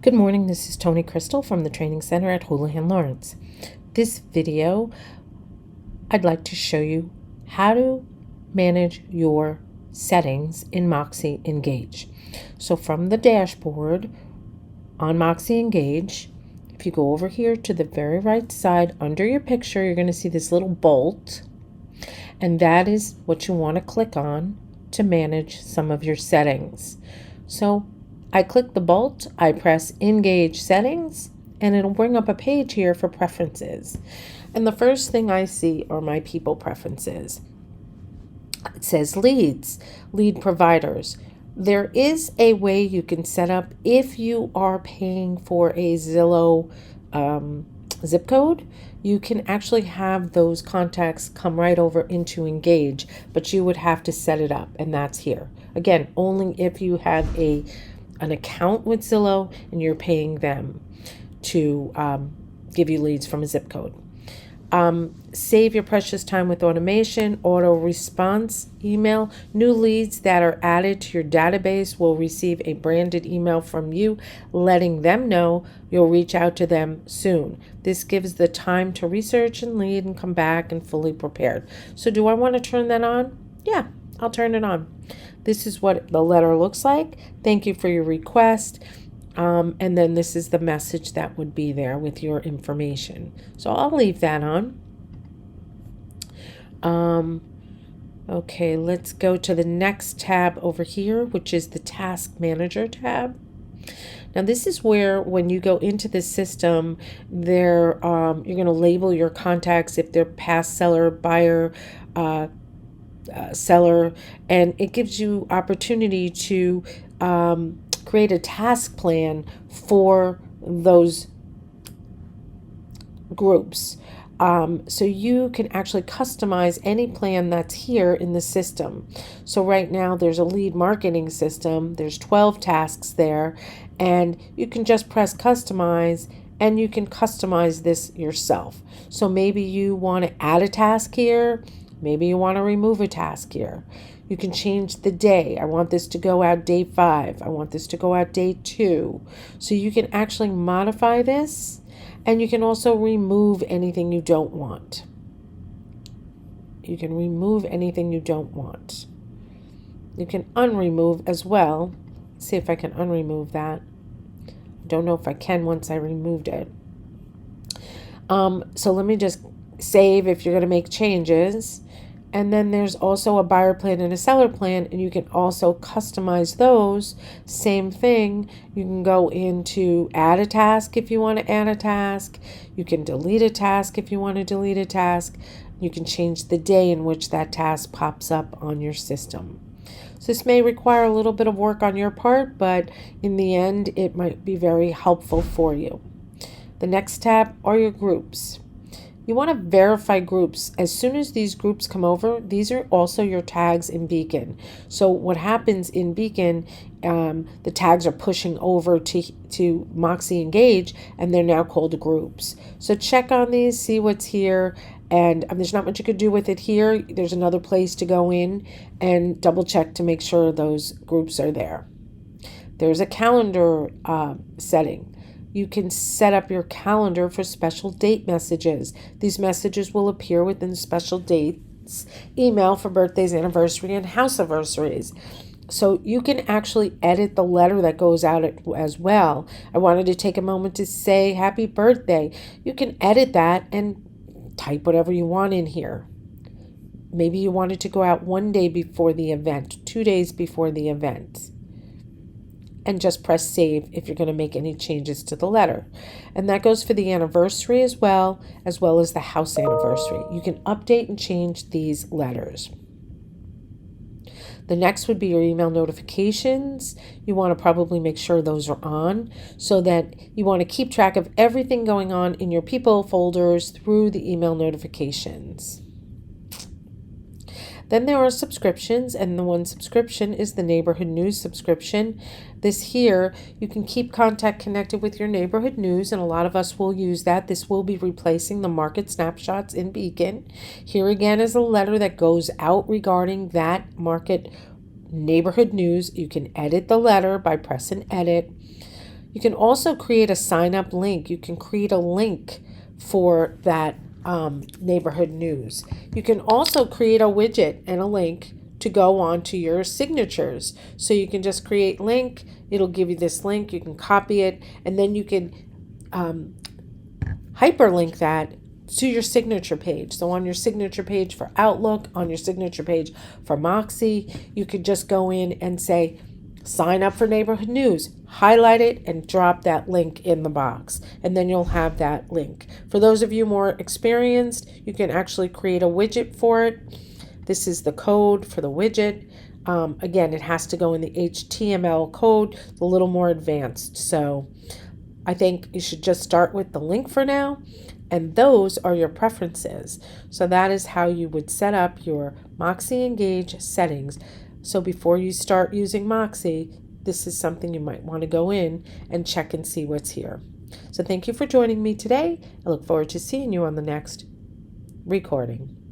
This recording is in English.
Good morning, this is Tony Crystal from the Training Center at Houlihan Lawrence. This video, I'd like to show you how to manage your settings in Moxie Engage. So from the dashboard on Moxie Engage, if you go over here to the very right side under your picture, you're going to see this little bolt, and that is what you want to click on to manage some of your settings. So I click the bolt, I press Engage Settings, and it'll bring up a page here for preferences. And the first thing I see are my people preferences. It says leads, lead providers. There is a way you can set up if you are paying for a Zillow zip code. You can actually have those contacts come right over into Engage, but you would have to set it up, and that's here. Again, only if you have an account with Zillow and you're paying them to give you leads from a zip code. Save your precious time with automation, auto response email. New leads that are added to your database will receive a branded email from you letting them know you'll reach out to them soon. This gives the time to research and lead and come back and fully prepared. So do I want to turn that on? Yeah, I'll turn it on. This is what the letter looks like. Thank you for your request. And then this is the message that would be there with your information. So I'll leave that on. Okay, let's go to the next tab over here, which is the Task Manager tab. Now this is where when you go into the system, you're going to label your contacts if they're past seller, buyer, seller, and it gives you opportunity to create a task plan for those groups. So you can actually customize any plan that's here in the system. So right now there's a lead marketing system. There's 12 tasks there, and you can just press customize and you can customize this yourself. So maybe you want to add a task here. Maybe you want to remove a task here. You can change the day. I want this to go out day 5. I want this to go out day 2. So you can actually modify this, and you can also remove anything you don't want. You can remove anything you don't want. You can unremove as well. Let's see if I can unremove that. I don't know if I can once I removed it. So let me just save if you're going to make changes. And then there's also a buyer plan and a seller plan, and you can also customize those. Same thing. You can go into add a task if you want to add a task. You can delete a task if you want to delete a task. You can change the day in which that task pops up on your system. So this may require a little bit of work on your part, but in the end, it might be very helpful for you. The next tab are your groups. You want to verify groups. As soon as these groups come over, these are also your tags in Beacon. So what happens in Beacon, the tags are pushing over to Moxie Engage, and they're now called groups. So check on these, see what's here, and there's not much you could do with it here. There's another place to go in and double check to make sure those groups are there. There's a calendar setting. You can set up your calendar for special date messages. These messages will appear within special dates, email for birthdays, anniversary, and house anniversaries. So you can actually edit the letter that goes out as well. I wanted to take a moment to say happy birthday. You can edit that and type whatever you want in here. Maybe you want it to go out 1 day before the event, 2 days before the event. And just press save if you're going to make any changes to the letter. And that goes for the anniversary as well as the house anniversary. You can update and change these letters. The next would be your email notifications. You want to probably make sure those are on so that you want to keep track of everything going on in your people folders through the email notifications. Then there are subscriptions, and the one subscription is the neighborhood news subscription. This here, you can keep contact connected with your neighborhood news, and a lot of us will use that. This will be replacing the market snapshots in Beacon. Here again is a letter that goes out regarding that market neighborhood news. You can edit the letter by pressing edit. You can also create a sign up link. You can create a link for that neighborhood news. You can also create a widget and a link to go on to your signatures. So you can just create link. It'll give you this link. You can copy it, and then you can hyperlink that to your signature page. So on your signature page for Outlook, on your signature page for Moxie, you could just go in and say, sign up for neighborhood news, highlight it and drop that link in the box, and then you'll have that link. For those of you more experienced, you can actually create a widget for it. This is the code for the widget. Again, it has to go in the HTML code. It's a little more advanced. So I think you should just start with the link for now, and those are your preferences. So that is how you would set up your Moxie Engage settings. So before you start using Moxie, this is something you might want to go in and check and see what's here. So thank you for joining me today. I look forward to seeing you on the next recording.